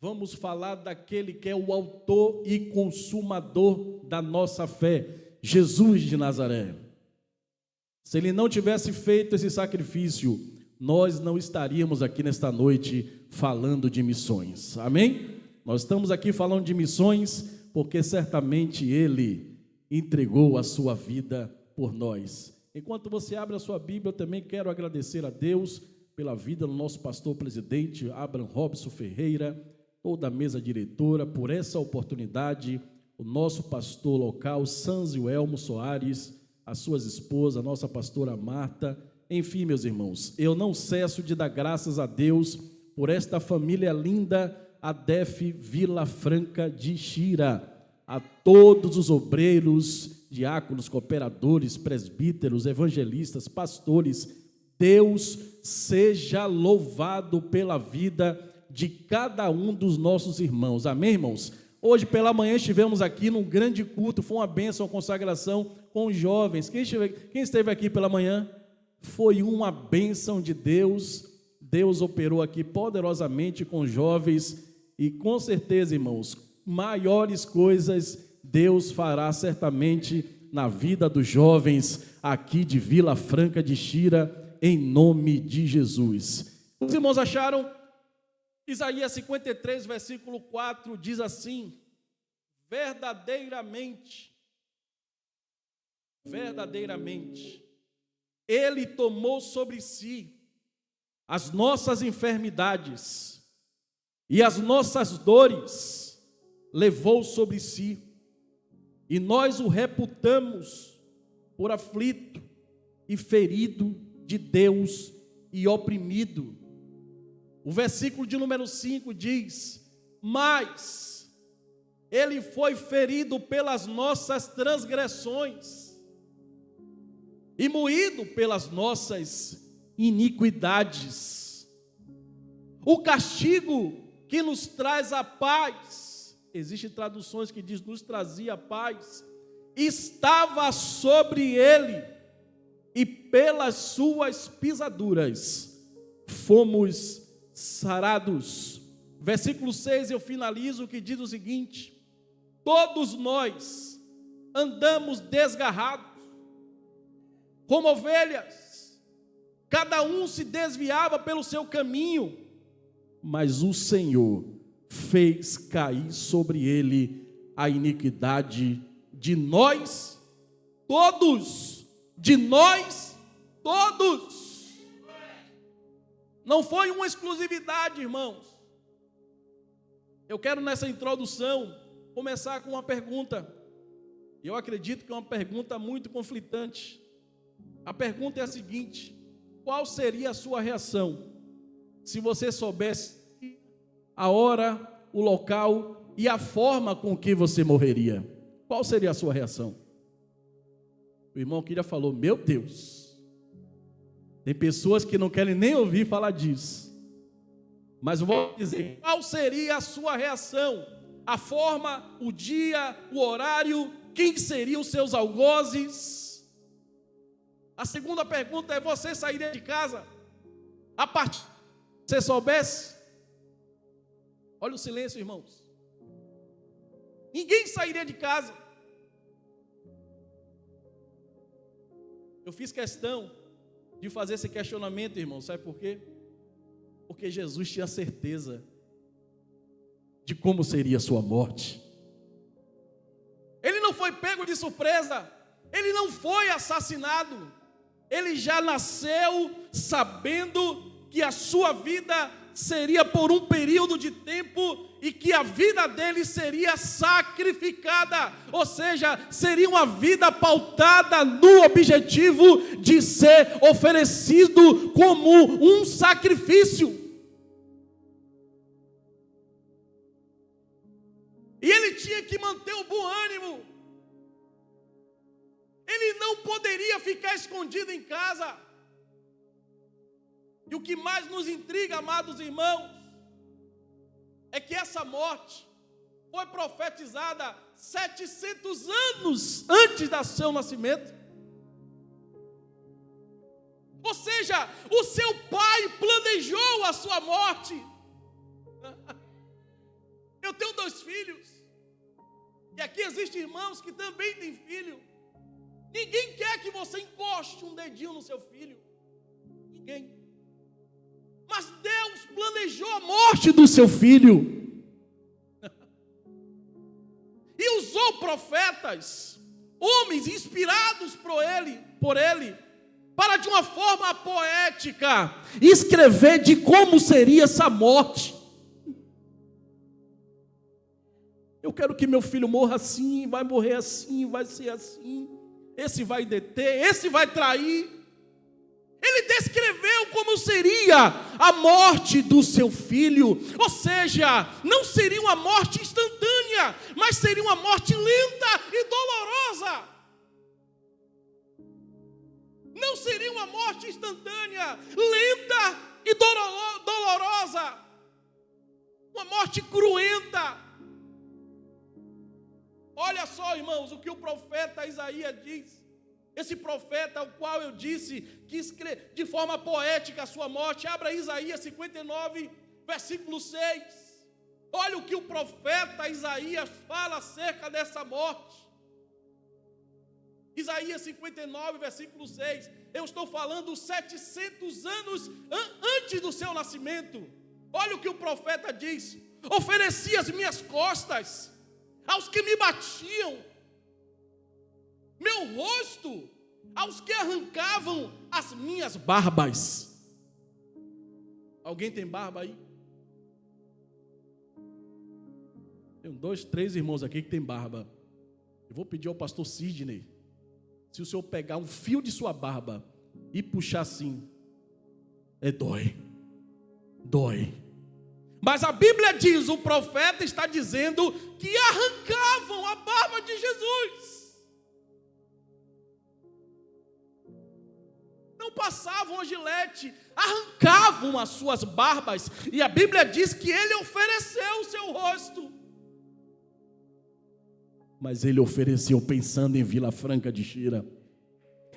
vamos falar daquele que é o autor e consumador da nossa fé, Jesus de Nazaré. Se ele não tivesse feito esse sacrifício, nós não estaríamos aqui nesta noite falando de missões, amém? Nós estamos aqui falando de missões porque certamente ele entregou a sua vida por nós. Enquanto você abre a sua Bíblia, eu também quero agradecer a Deus pela vida do nosso pastor presidente, Abraham Robson Ferreira, toda a mesa diretora, por essa oportunidade, o nosso pastor local, Sanzio Elmo Soares, as suas esposas, a nossa pastora Marta, enfim, meus irmãos, eu não cesso de dar graças a Deus por esta família linda, a DEF Vila Franca de Xira, a todos os obreiros, diáconos, cooperadores, presbíteros, evangelistas, pastores, Deus seja louvado pela vida de cada um dos nossos irmãos, amém, irmãos? Hoje pela manhã estivemos aqui num grande culto, foi uma bênção, uma consagração com os jovens. Quem esteve aqui pela manhã? Foi uma bênção de Deus, Deus operou aqui poderosamente com os jovens e com certeza, irmãos, maiores coisas Deus fará certamente na vida dos jovens aqui de Vila Franca de Xira, em nome de Jesus. Os irmãos acharam? Isaías 53, versículo 4, diz assim: verdadeiramente, Ele tomou sobre si as nossas enfermidades e as nossas dores levou sobre si, e nós o reputamos por aflito e ferido de Deus e oprimido. O versículo de número 5 diz: mas ele foi ferido pelas nossas transgressões e moído pelas nossas iniquidades. O castigo que nos traz a paz, existem traduções que diz nos trazia a paz, estava sobre ele, e pelas suas pisaduras fomos sarados. Versículo 6 eu finalizo, que diz o seguinte: todos nós andamos desgarrados como ovelhas, cada um se desviava pelo seu caminho, mas o Senhor fez cair sobre ele a iniquidade de nós todos, Não foi uma exclusividade, irmãos. Eu quero nessa introdução começar com uma pergunta. Eu acredito que é uma pergunta muito conflitante. A pergunta é a seguinte: qual seria a sua reação se você soubesse a hora, o local e a forma com que você morreria? Qual seria a sua reação? O irmão que já falou: meu Deus, tem pessoas que não querem nem ouvir falar disso, mas eu vou dizer, qual seria a sua reação? A forma, o dia, o horário, quem seriam os seus algozes? A segunda pergunta é: você sairia de casa a partir que você soubesse? Olha o silêncio, irmãos. Ninguém sairia de casa. Eu fiz questão de fazer esse questionamento, irmão, sabe por quê? Porque Jesus tinha certeza de como seria a sua morte. Ele não foi pego de surpresa, ele não foi assassinado, ele já nasceu sabendo que a sua vida seria por um período de tempo e que a vida dele seria sacrificada, ou seja, seria uma vida pautada no objetivo de ser oferecido como um sacrifício. E ele tinha que manter o bom ânimo. Ele não poderia ficar escondido em casa. E o que mais nos intriga, amados irmãos, é que essa morte foi profetizada 700 anos antes do seu nascimento. Ou seja, o seu pai planejou a sua morte. seus filhos. E aqui existem irmãos que também têm filho. Ninguém quer que você encoste um dedinho no seu filho. Ninguém. Mas Deus planejou a morte do seu filho. E usou profetas, homens inspirados por ele, para de uma forma poética escrever de como seria essa morte. Eu quero que meu filho morra assim, vai morrer assim, vai ser assim. Esse vai deter, esse vai trair. Ele descreveu como seria a morte do seu filho. Ou seja, não seria uma morte instantânea, mas seria uma morte lenta e dolorosa. Não seria uma morte instantânea, lenta e dolorosa. Uma morte cruenta. Olha só, irmãos, o que o profeta Isaías diz. Esse profeta ao qual eu disse que escreve de forma poética a sua morte. Abra Isaías 59, versículo 6. Olha o que o profeta Isaías fala acerca dessa morte. Isaías 59, versículo 6. Eu estou falando 700 anos antes do seu nascimento. Olha o que o profeta diz. Ofereci as minhas costas aos que me batiam, meu rosto aos que arrancavam as minhas barbas. Alguém tem barba aí? Tem 2, 3 irmãos aqui que tem barba. Eu vou pedir ao pastor Sidney, se o senhor pegar um fio de sua barba e puxar assim, dói. Mas a Bíblia diz, o profeta está dizendo que arrancavam a barba de Jesus. Não passavam a gilete, arrancavam as suas barbas. E a Bíblia diz que ele ofereceu o seu rosto. Mas ele ofereceu pensando em Vila Franca de Xira.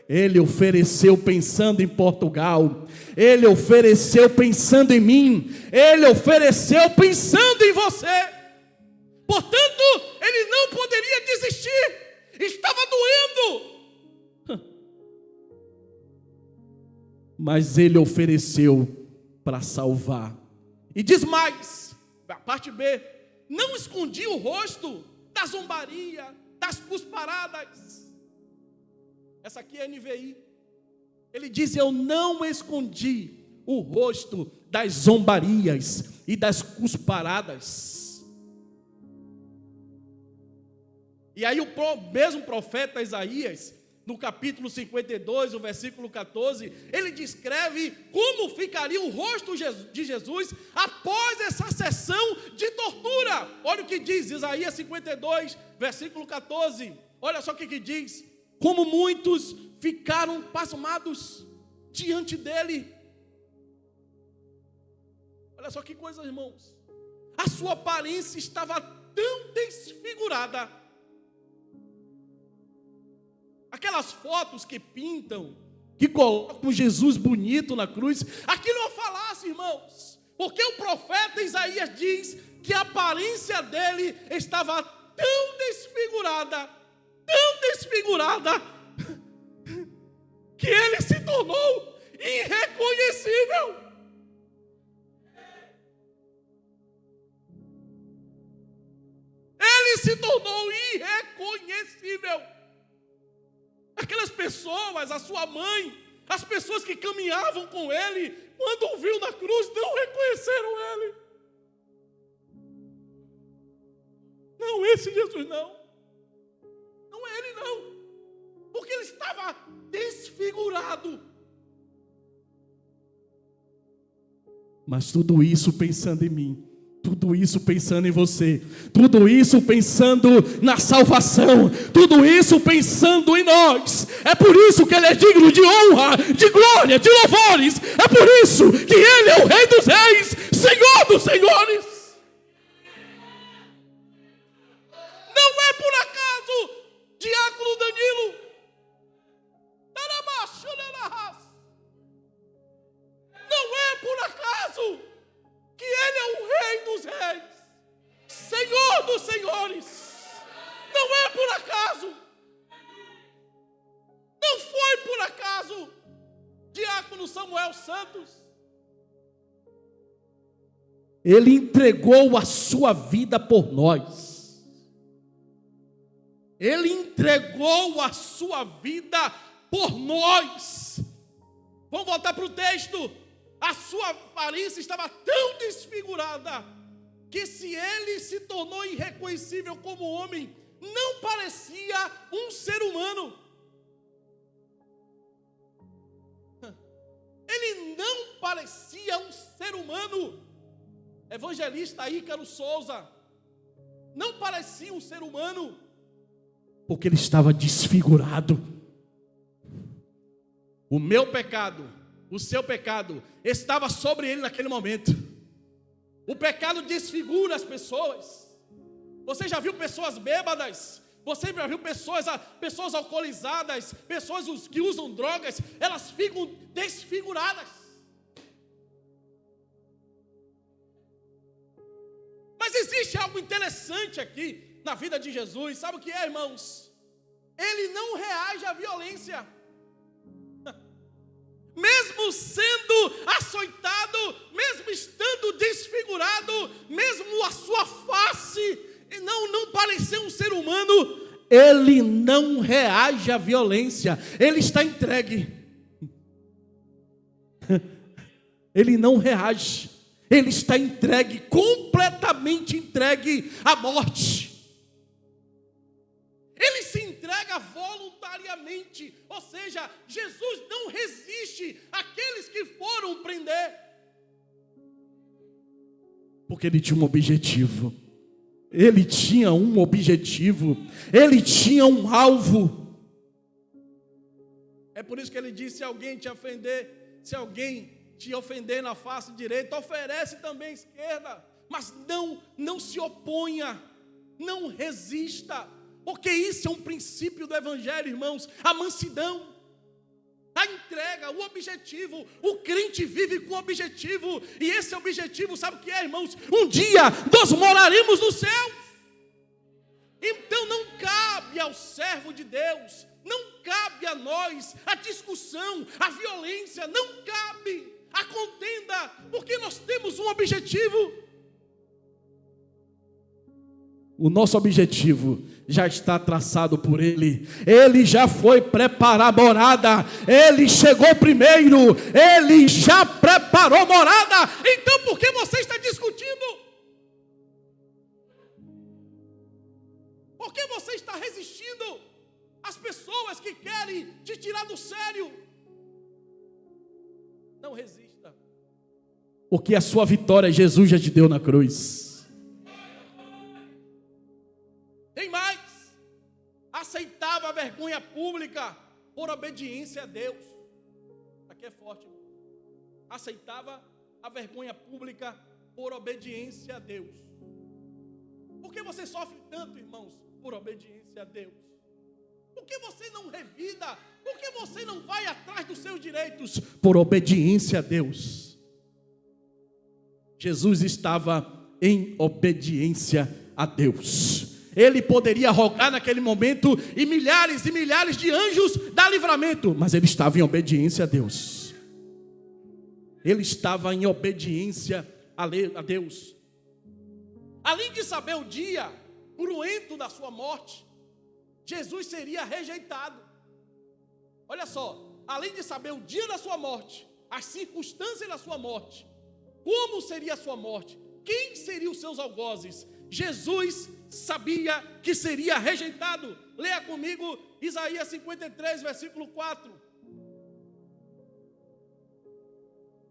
Ele ofereceu pensando em Portugal. Ele ofereceu pensando em mim. Ele ofereceu pensando em você. Portanto, ele não poderia desistir. Estava doendo. Mas ele ofereceu para salvar. E diz mais, a parte B: não escondi o rosto da zombaria, das cusparadas. Essa aqui é a NVI. Ele diz: eu não escondi o rosto das zombarias e das cusparadas. E aí o mesmo profeta Isaías, no capítulo 52, o versículo 14, ele descreve como ficaria o rosto de Jesus após essa sessão de tortura. Olha o que diz Isaías 52, versículo 14. Olha só o que diz: como muitos ficaram pasmados diante dele. Olha só que coisa, irmãos. A sua aparência estava tão desfigurada. Aquelas fotos que pintam, que colocam Jesus bonito na cruz, aquilo é uma falácia, irmãos. Porque o profeta Isaías diz que a aparência dele estava tão desfigurada, que ele se tornou irreconhecível. Ele se tornou irreconhecível. Aquelas pessoas, a sua mãe, as pessoas que caminhavam com ele, quando o viu na cruz, não reconheceram ele. Não, esse Jesus não. Não é ele não. Porque ele estava desfigurado. Mas tudo isso pensando em mim. Tudo isso pensando em você, tudo isso pensando na salvação, tudo isso pensando em nós. É por isso que ele é digno de honra, de glória, de louvores. É por isso que ele é o Rei dos Reis, Senhor dos Senhores. Não é por acaso, diácono Danilo, não é por acaso que ele é o Rei dos Reis, Senhor Senhor dos senhores. Não é por acaso. Não foi por acaso. Diácono Samuel Santos, ele entregou a sua vida por nós. Ele entregou a sua vida por nós. Vamos voltar para o texto. A sua aparência estava tão desfigurada que, se ele se tornou irreconhecível como homem, não parecia um ser humano. Ele não parecia um ser humano. Evangelista Ícaro Souza não parecia um ser humano, porque ele estava desfigurado. O meu pecado, o seu pecado, estava sobre ele naquele momento. O pecado desfigura as pessoas. Você já viu pessoas bêbadas? Você já viu pessoas alcoolizadas? Pessoas que usam drogas? Elas ficam desfiguradas. Mas existe algo interessante aqui na vida de Jesus. Sabe o que é, irmãos? Ele não reage à violência. Mesmo sendo açoitado, mesmo estando desfigurado, mesmo a sua face não parecer um ser humano, ele não reage à violência. Ele está entregue. Ele não reage. Ele está entregue, completamente entregue à morte. Ele se entrega voluntariamente. Ou seja, Jesus não resiste àqueles que foram prender. Porque ele tinha um objetivo. Ele tinha um objetivo. Ele tinha um alvo. É por isso que ele disse: se alguém te ofender, se alguém te ofender na face direita, oferece também a esquerda. Mas não se oponha, não resista, porque isso é um princípio do Evangelho, irmãos. A mansidão, a entrega, o objetivo. O crente vive com objetivo, e esse objetivo, sabe o que é, irmãos? Um dia nós moraremos no céu. Então não cabe ao servo de Deus, não cabe a nós a discussão, a violência, não cabe a contenda, porque nós temos um objetivo. O nosso objetivo já está traçado por Ele. Ele já foi preparar morada. Ele chegou primeiro. Ele já preparou morada. Então por que você está discutindo? Por que você está resistindo às pessoas que querem te tirar do sério? Não resista, porque a sua vitória Jesus já te deu na cruz. Tem mais: aceitava a vergonha pública por obediência a Deus. Aqui é forte. Aceitava a vergonha pública por obediência a Deus. Por que você sofre tanto, irmãos, por obediência a Deus? Por que você não revida? Por que você não vai atrás dos seus direitos? Por obediência a Deus. Jesus estava em obediência a Deus. Ele poderia rogar naquele momento e milhares de anjos dar livramento, mas ele estava em obediência a Deus. Ele estava em obediência a Deus. Além de saber o dia cruento da sua morte, Jesus seria rejeitado. Olha só, além de saber o dia da sua morte, as circunstâncias da sua morte, como seria a sua morte, quem seriam os seus algozes, Jesus sabia que seria rejeitado. Leia comigo Isaías 53, versículo 4.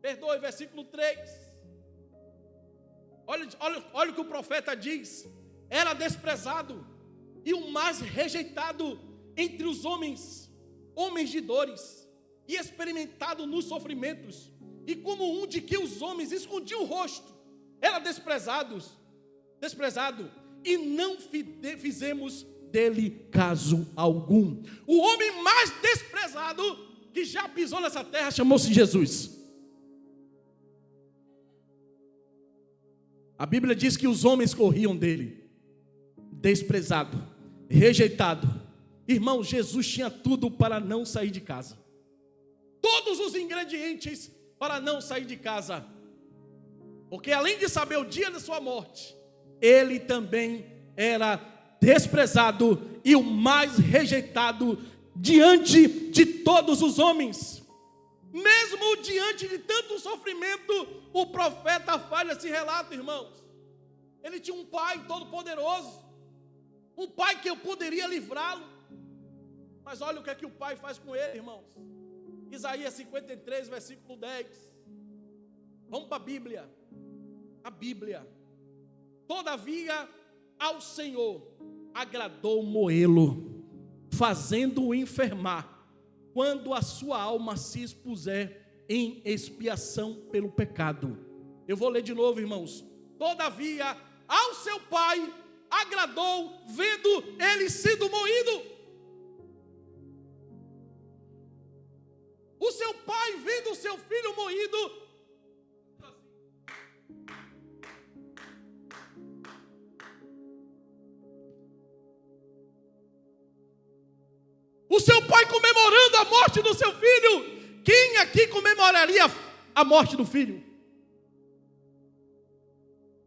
Perdoe, versículo 3. Olha o que o profeta diz: era desprezado e o mais rejeitado entre os homens de dores, e experimentado nos sofrimentos, e como um de que os homens escondiam o rosto, era desprezado, e não fizemos dele caso algum. O homem mais desprezado que já pisou nessa terra chamou-se Jesus. A Bíblia diz que os homens corriam dele. desprezado, rejeitado. Irmão, Jesus tinha tudo para não sair de casa. Todos os ingredientes para não sair de casa. Porque além de saber o dia da sua morte, ele também era desprezado e o mais rejeitado diante de todos os homens. Mesmo diante de tanto sofrimento, o profeta faz esse relato, irmãos. Ele tinha um pai todo-poderoso, um pai que eu poderia livrá-lo. Mas olha o que é que o pai faz com ele, irmãos. Isaías 53, versículo 10. Vamos para a Bíblia. A Bíblia. Todavia, ao Senhor agradou moê-lo, fazendo-o enfermar, quando a sua alma se expuser em expiação pelo pecado. Eu vou ler de novo, irmãos. Todavia, ao seu pai agradou, vendo ele sendo moído. O seu pai vendo o seu filho moído. O seu pai comemorando a morte do seu filho. Quem aqui comemoraria a morte do filho?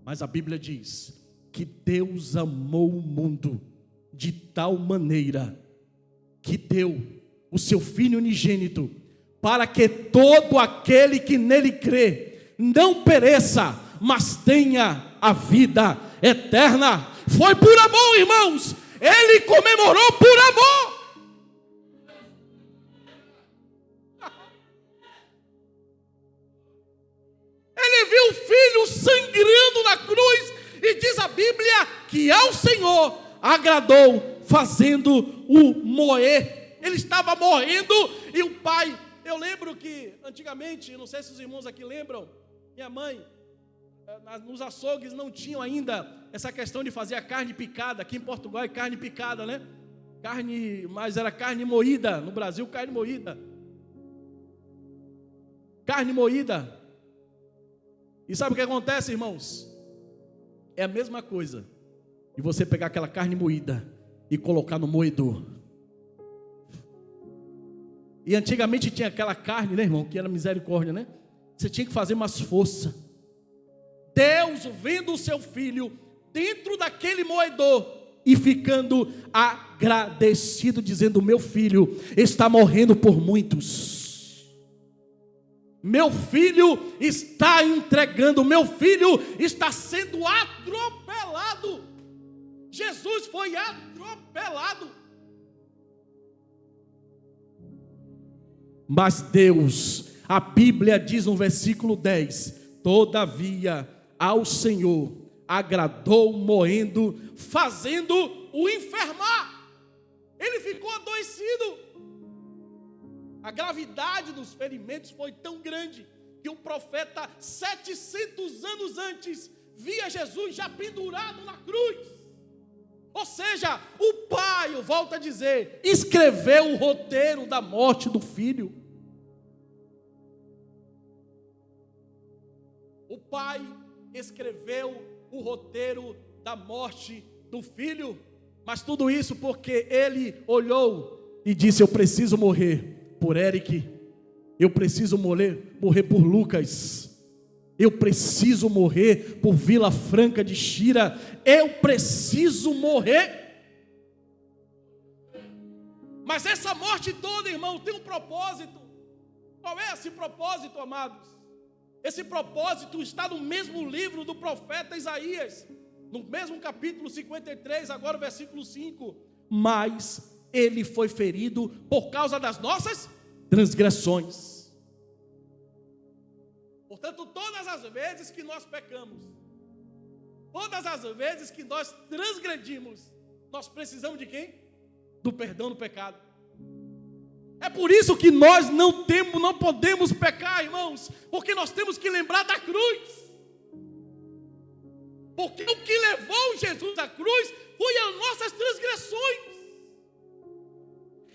Mas a Bíblia diz que Deus amou o mundo de tal maneira que deu o seu Filho unigênito, para que todo aquele que nele crê não pereça, mas tenha a vida eterna. Foi por amor, irmãos. Ele comemorou por amor. Ele viu o filho sangrando na cruz, e diz a Bíblia que ao Senhor agradou, fazendo-o moer. Ele estava morrendo e o pai. Eu lembro que antigamente, não sei se os irmãos aqui lembram, minha mãe, nos açougues não tinham ainda essa questão de fazer a carne picada. Aqui em Portugal é carne picada, né? Mas era carne moída. No Brasil, carne moída. Carne moída. E sabe o que acontece, irmãos? É a mesma coisa de você pegar aquela carne moída e colocar no moedor. E antigamente tinha aquela carne, né, irmão, que era misericórdia, né? Você tinha que fazer umas forças. Deus vendo o seu filho dentro daquele moedor e ficando agradecido, dizendo: meu filho está morrendo por muitos. Meu filho está entregando, meu filho está sendo atropelado. Jesus foi atropelado. Mas Deus, a Bíblia diz no versículo 10: todavia ao Senhor agradou moendo, fazendo-o enfermar. Ele ficou adoecido. A gravidade dos ferimentos foi tão grande que o profeta 700 anos antes via Jesus já pendurado na cruz. Ou seja, o pai, eu volto a dizer, escreveu o roteiro da morte do filho. O pai escreveu o roteiro da morte do filho. Mas tudo isso porque ele olhou e disse: eu preciso morrer por Eric, eu preciso morrer por Lucas, eu preciso morrer por Vila Franca de Xira, eu preciso morrer. Mas essa morte toda, irmão, tem um propósito. Qual é esse propósito, amados? Esse propósito está no mesmo livro do profeta Isaías, no mesmo capítulo 53, agora o versículo 5. Mas ele foi ferido por causa das nossas transgressões. Portanto, todas as vezes que nós pecamos, todas as vezes que nós transgredimos, nós precisamos de quem? Do perdão do pecado. É por isso que nós não podemos pecar, irmãos, porque nós temos que lembrar da cruz. Porque o que levou Jesus à cruz foi as nossas transgressões.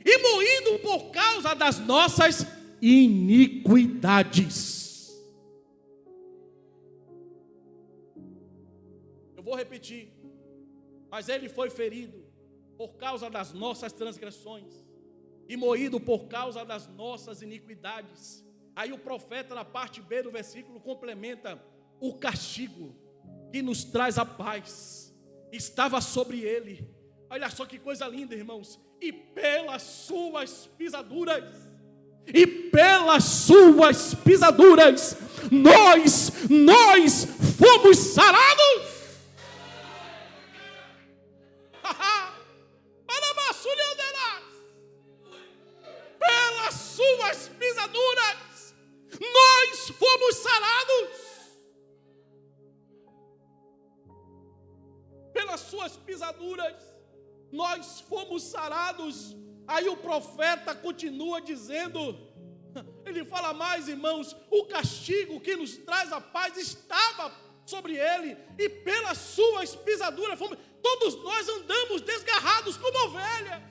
E moído por causa das nossas iniquidades. Eu vou repetir. Mas ele foi ferido por causa das nossas transgressões e moído por causa das nossas iniquidades. Aí o profeta, na parte B do versículo, complementa: o castigo que nos traz a paz estava sobre ele. Olha só que coisa linda, irmãos. E pelas suas pisaduras, nós fomos sarados. Pelas suas pisaduras, nós fomos sarados. Pelas suas pisaduras, nós fomos sarados. Aí o profeta continua dizendo, ele fala mais, irmãos: o castigo que nos traz a paz estava sobre ele, e pelas suas pisaduras fomos. Todos nós andamos desgarrados como ovelhas.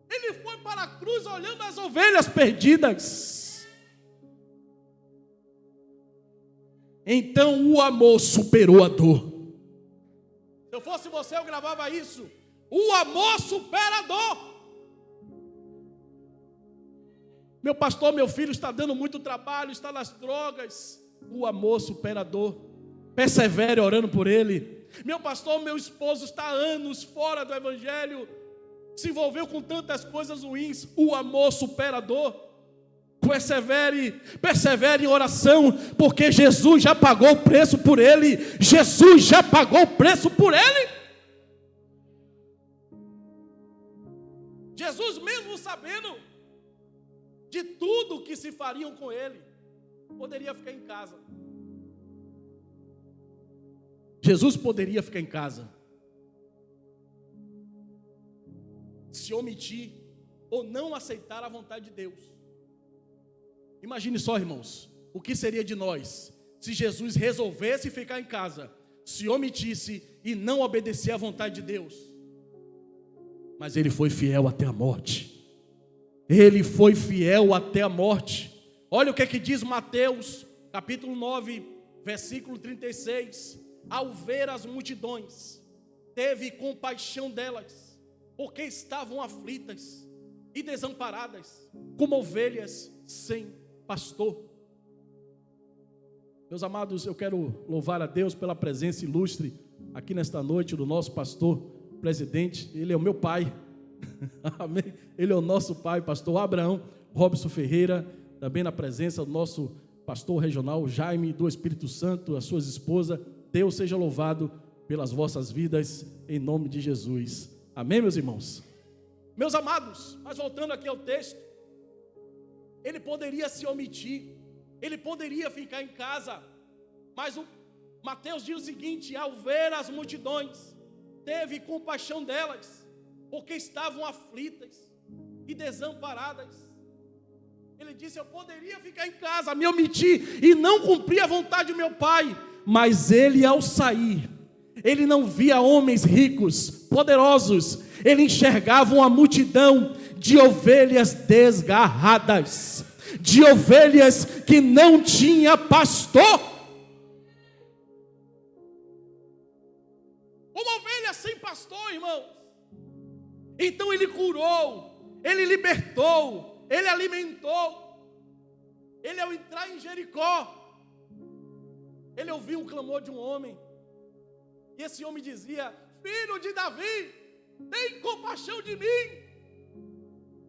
Ele foi para a cruz olhando as ovelhas perdidas. Então o amor superou a dor. Se eu fosse você, eu gravava isso: o amor supera a dor. Meu pastor, meu filho está dando muito trabalho, está nas drogas. O amor supera a dor. Persevere orando por ele. Meu pastor, meu esposo está há anos fora do evangelho, se envolveu com tantas coisas ruins. O amor supera a dor. Persevere em oração, porque Jesus já pagou o preço por ele. Jesus já pagou o preço por ele. Jesus, mesmo sabendo de tudo que se fariam com ele, poderia ficar em casa. Jesus poderia ficar em casa, se omitir ou não aceitar a vontade de Deus. Imagine só, irmãos, o que seria de nós se Jesus resolvesse ficar em casa, se omitisse e não obedecer à vontade de Deus. Mas ele foi fiel até a morte. Ele foi fiel até a morte. Olha o que diz Mateus, capítulo 9, versículo 36. Ao ver as multidões, teve compaixão delas, porque estavam aflitas e desamparadas, como ovelhas sem pastor. Meus amados, eu quero louvar a Deus pela presença ilustre aqui nesta noite do nosso pastor presidente. Ele é o meu pai. Amém. Ele é o nosso pai, pastor Abraão Robson Ferreira, também na presença do nosso pastor regional Jaime do Espírito Santo, as suas esposas. Deus seja louvado pelas vossas vidas, em nome de Jesus. Amém, meus irmãos? Meus amados, mas voltando aqui ao texto, ele poderia se omitir, ele poderia ficar em casa, mas o Mateus diz o seguinte: ao ver as multidões, teve compaixão delas, porque estavam aflitas e desamparadas. Ele disse: eu poderia ficar em casa, me omitir e não cumprir a vontade do meu pai. Mas ele, ao sair, ele não via homens ricos, poderosos. Ele enxergava uma multidão de ovelhas desgarradas, de ovelhas que não tinha pastor. Uma ovelha sem pastor, irmãos. Então ele curou, ele libertou, ele alimentou. Ele, ao entrar em Jericó, ele ouviu um clamor de um homem, e esse homem dizia: filho de Davi, tem compaixão de mim.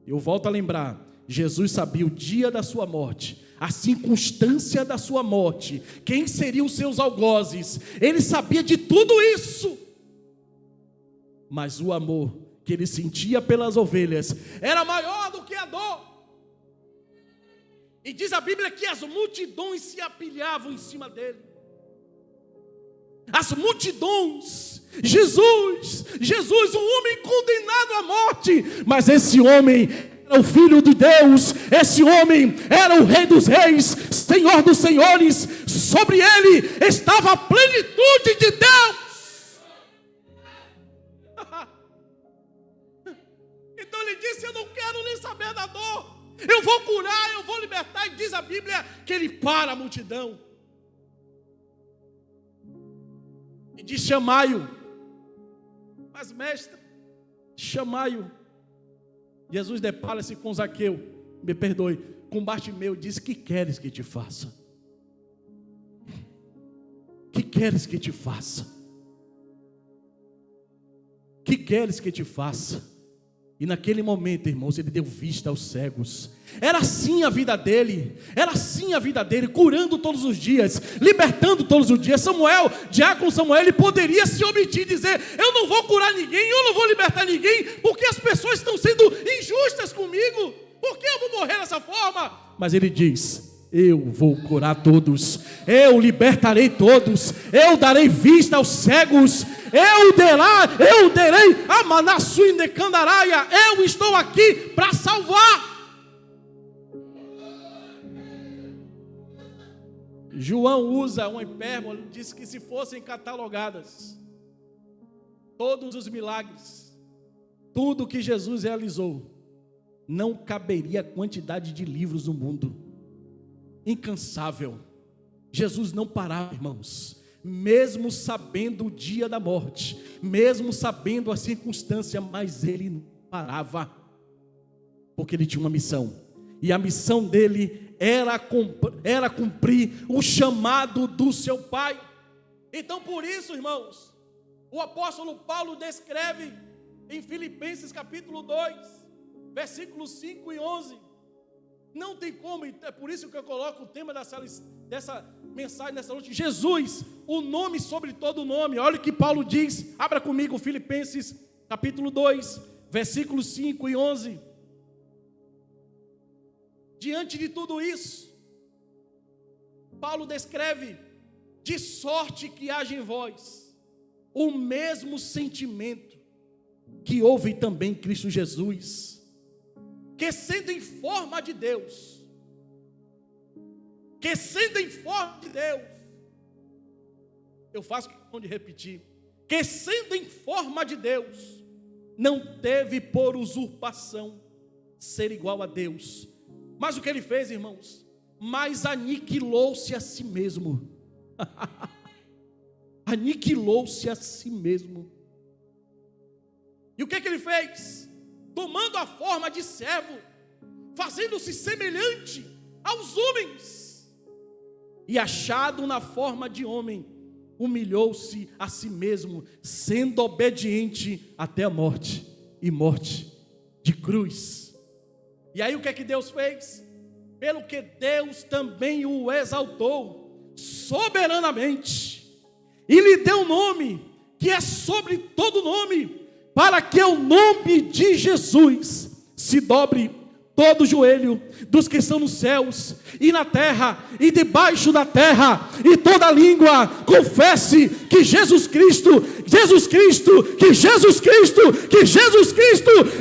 Eu volto a lembrar, Jesus sabia o dia da sua morte, a circunstância da sua morte, quem seriam os seus algozes, ele sabia de tudo isso, mas o amor que ele sentia pelas ovelhas era maior do que a dor. E diz a Bíblia que as multidões se apilhavam em cima dele. As multidões, Jesus, um homem condenado à morte, mas esse homem era o Filho de Deus, esse homem era o Rei dos Reis, Senhor dos Senhores, sobre ele estava a plenitude de Deus. Então ele disse: eu não quero nem saber da dor, eu vou curar, eu vou libertar. E diz a Bíblia que ele para a multidão e diz: chamai-o. Mas, mestre, chamai-o. Jesus depara-se com Zaqueu, me perdoe, com Bartimeu, diz: que queres que te faça? Que queres que te faça? Que queres que te faça? E naquele momento, irmãos, ele deu vista aos cegos. Era assim a vida dele, curando todos os dias, libertando todos os dias. Diácono Samuel, ele poderia se omitir e dizer: eu não vou curar ninguém, eu não vou libertar ninguém, porque as pessoas estão sendo injustas comigo, por que eu vou morrer dessa forma? Mas ele diz: eu vou curar todos, eu libertarei todos, eu darei vista aos cegos, eu darei a Manassu de Candaraia, eu estou aqui para salvar. João usa uma hipérbole, diz que se fossem catalogadas todos os milagres, tudo que Jesus realizou, não caberia a quantidade de livros no mundo. Incansável. Jesus não parava, irmãos, mesmo sabendo o dia da morte, mesmo sabendo a circunstância, mas ele não parava, porque ele tinha uma missão, e a missão dele era cumprir o chamado do seu Pai. Então, por isso, irmãos, o apóstolo Paulo descreve em Filipenses capítulo 2, versículos 5 e 11, não tem como, é por isso que eu coloco o tema dessa mensagem nessa noite: Jesus, o nome sobre todo nome. Olha o que Paulo diz, abra comigo Filipenses capítulo 2, versículos 5 e 11. Diante de tudo isso, Paulo descreve: de sorte que haja em vós o mesmo sentimento que houve também em Cristo Jesus, que sendo em forma de Deus, eu faço questão de repetir, que sendo em forma de Deus, não teve por usurpação ser igual a Deus, mas o que ele fez, irmãos? Mas aniquilou-se a si mesmo, aniquilou-se a si mesmo. E o que ele fez? Tomando a forma de servo, fazendo-se semelhante aos homens, e achado na forma de homem, humilhou-se a si mesmo, sendo obediente até a morte, e morte de cruz. E aí o que Deus fez? Pelo que Deus também o exaltou soberanamente, e lhe deu um nome que é sobre todo nome, para que o nome de Jesus se dobre todo o joelho dos que estão nos céus e na terra e debaixo da terra, e toda língua confesse que Jesus Cristo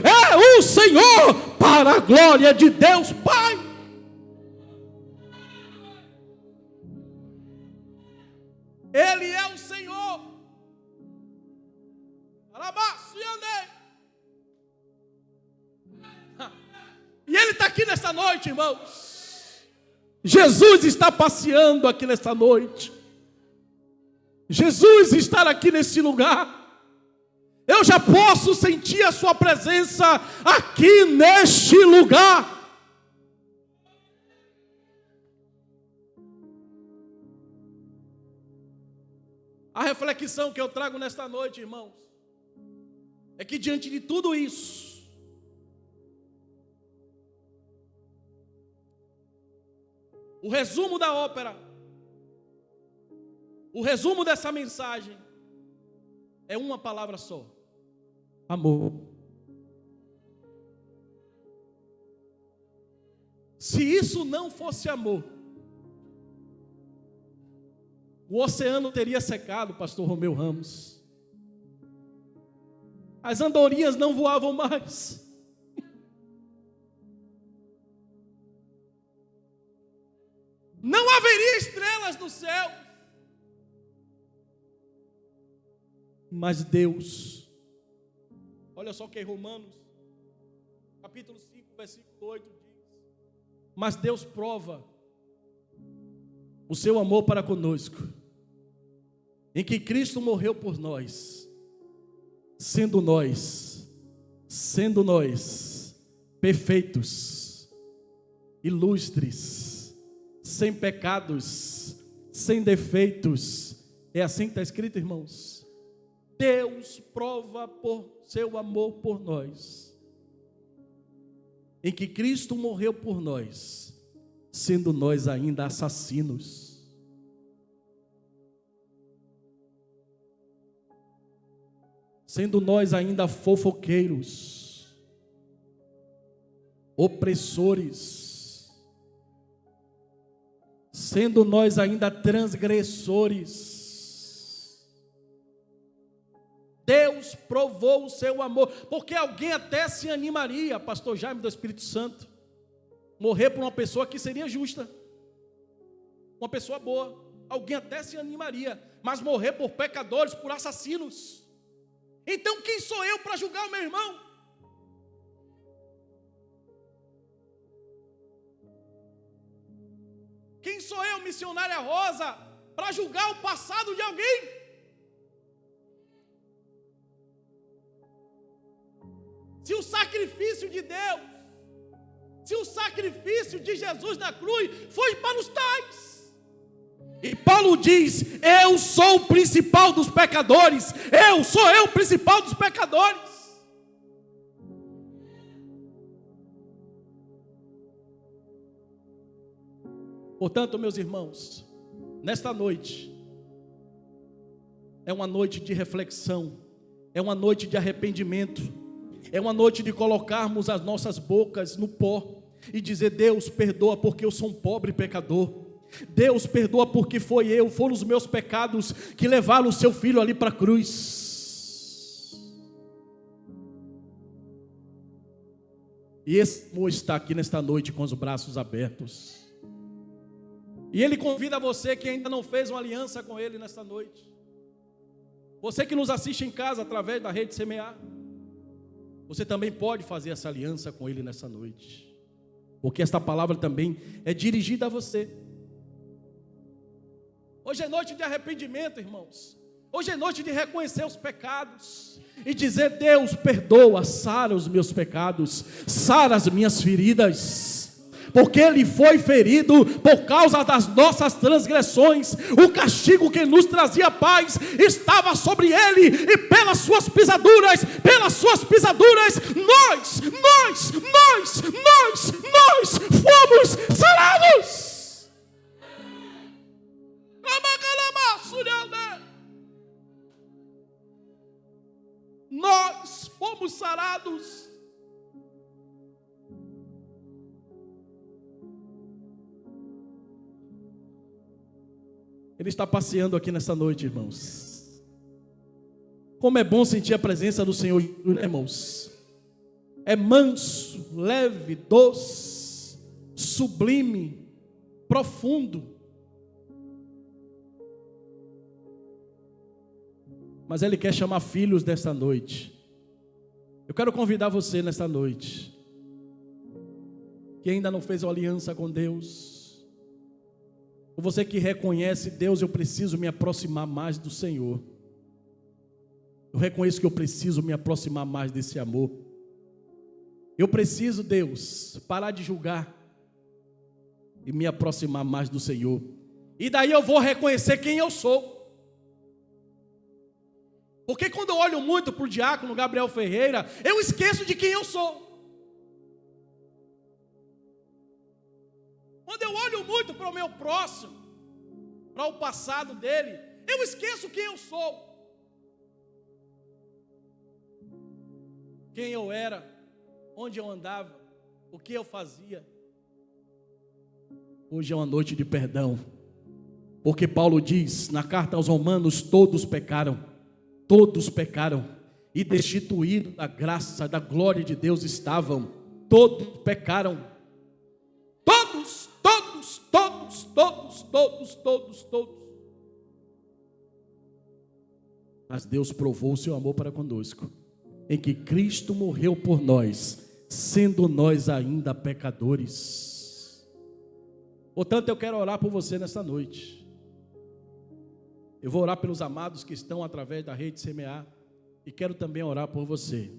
é o Senhor, para a glória de Deus Pai. Ele é o Senhor. E Ele está aqui nesta noite, irmãos. Jesus está passeando aqui nesta noite. Jesus está aqui nesse lugar. Eu já posso sentir a sua presença aqui neste lugar. A reflexão que eu trago nesta noite, irmãos, é que diante de tudo isso, o resumo da ópera, o resumo dessa mensagem é uma palavra só: amor. Se isso não fosse amor, o oceano teria secado, pastor Romeu Ramos. As andorinhas não voavam mais. Não haveria estrelas no céu. Mas Deus, olha só o que Romanos, capítulo 5, versículo 8 diz: mas Deus prova o seu amor para conosco, em que Cristo morreu por nós, sendo nós perfeitos, ilustres, sem pecados, sem defeitos. É assim que está escrito, irmãos. Deus prova por seu amor por nós, em que Cristo morreu por nós, sendo nós ainda assassinos. Sendo nós ainda fofoqueiros, opressores, sendo nós ainda transgressores, Deus provou o seu amor, porque alguém até se animaria, pastor Jaime do Espírito Santo, morrer por uma pessoa que seria justa, uma pessoa boa, alguém até se animaria, mas morrer por pecadores, por assassinos. Então quem sou eu para julgar o meu irmão? Quem sou eu, missionária Rosa, para julgar o passado de alguém? Se o sacrifício de Deus, se o sacrifício de Jesus na cruz foi para os tais. E Paulo diz: eu sou o principal dos pecadores, sou eu o principal dos pecadores. Portanto, meus irmãos, nesta noite, é uma noite de reflexão, é uma noite de arrependimento, é uma noite de colocarmos as nossas bocas no pó e dizer: Deus, perdoa porque eu sou um pobre pecador. Deus, perdoa porque foram os meus pecados que levaram o seu filho ali para a cruz. E esse amor está aqui nesta noite com os braços abertos. E Ele convida você que ainda não fez uma aliança com Ele nesta noite. Você que nos assiste em casa através da rede Semear, você também pode fazer essa aliança com Ele nessa noite. Porque esta palavra também é dirigida a você. Hoje é noite de arrependimento, irmãos. Hoje é noite de reconhecer os pecados e dizer: Deus, perdoa, sara os meus pecados, sara as minhas feridas, porque Ele foi ferido por causa das nossas transgressões. O castigo que nos trazia paz estava sobre Ele, e pelas suas pisaduras nós fomos sarados. Nós fomos sarados. Ele está passeando aqui nessa noite, irmãos. Como é bom sentir a presença do Senhor, irmãos. É manso, leve, doce, sublime, profundo. Mas Ele quer chamar filhos desta noite. Eu quero convidar você nesta noite, que ainda não fez uma aliança com Deus, ou você que reconhece: Deus, eu preciso me aproximar mais do Senhor. Eu reconheço que eu preciso me aproximar mais desse amor. Eu preciso, Deus, parar de julgar e me aproximar mais do Senhor. E daí eu vou reconhecer quem eu sou. Porque quando eu olho muito para o diácono Gabriel Ferreira, eu esqueço de quem eu sou. Quando eu olho muito para o meu próximo, para o passado dele, eu esqueço quem eu sou. Quem eu era, onde eu andava, o que eu fazia. Hoje é uma noite de perdão, porque Paulo diz na carta aos Romanos: todos pecaram e destituídos da graça, da glória de Deus estavam. Todos pecaram. Todos. Mas Deus provou o seu amor para conosco, em que Cristo morreu por nós, sendo nós ainda pecadores. Portanto, eu quero orar por você nessa noite. Eu vou orar pelos amados que estão através da rede Semear e quero também orar por você.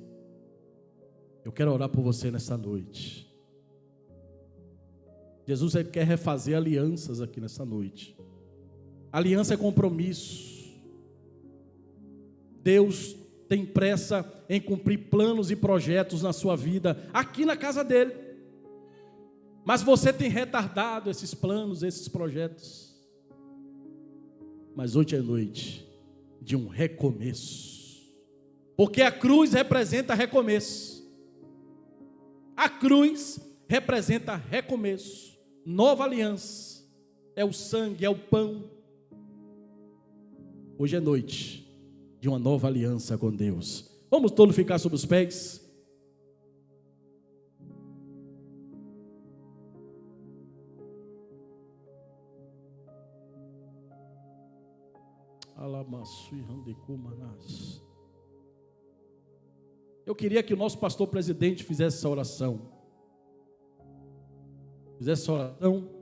Eu quero orar por você nessa noite. Jesus, ele quer refazer alianças aqui nessa noite. Aliança é compromisso. Deus tem pressa em cumprir planos e projetos na sua vida, aqui na casa dele. Mas você tem retardado esses planos, esses projetos. Mas hoje é noite de um recomeço. Porque a cruz representa recomeço. A cruz representa recomeço. Nova aliança. É o sangue, é o pão. Hoje é noite de uma nova aliança com Deus. Vamos todos ficar sobre os pés? Eu queria que o nosso pastor presidente fizesse essa oração. Fizesse essa oração.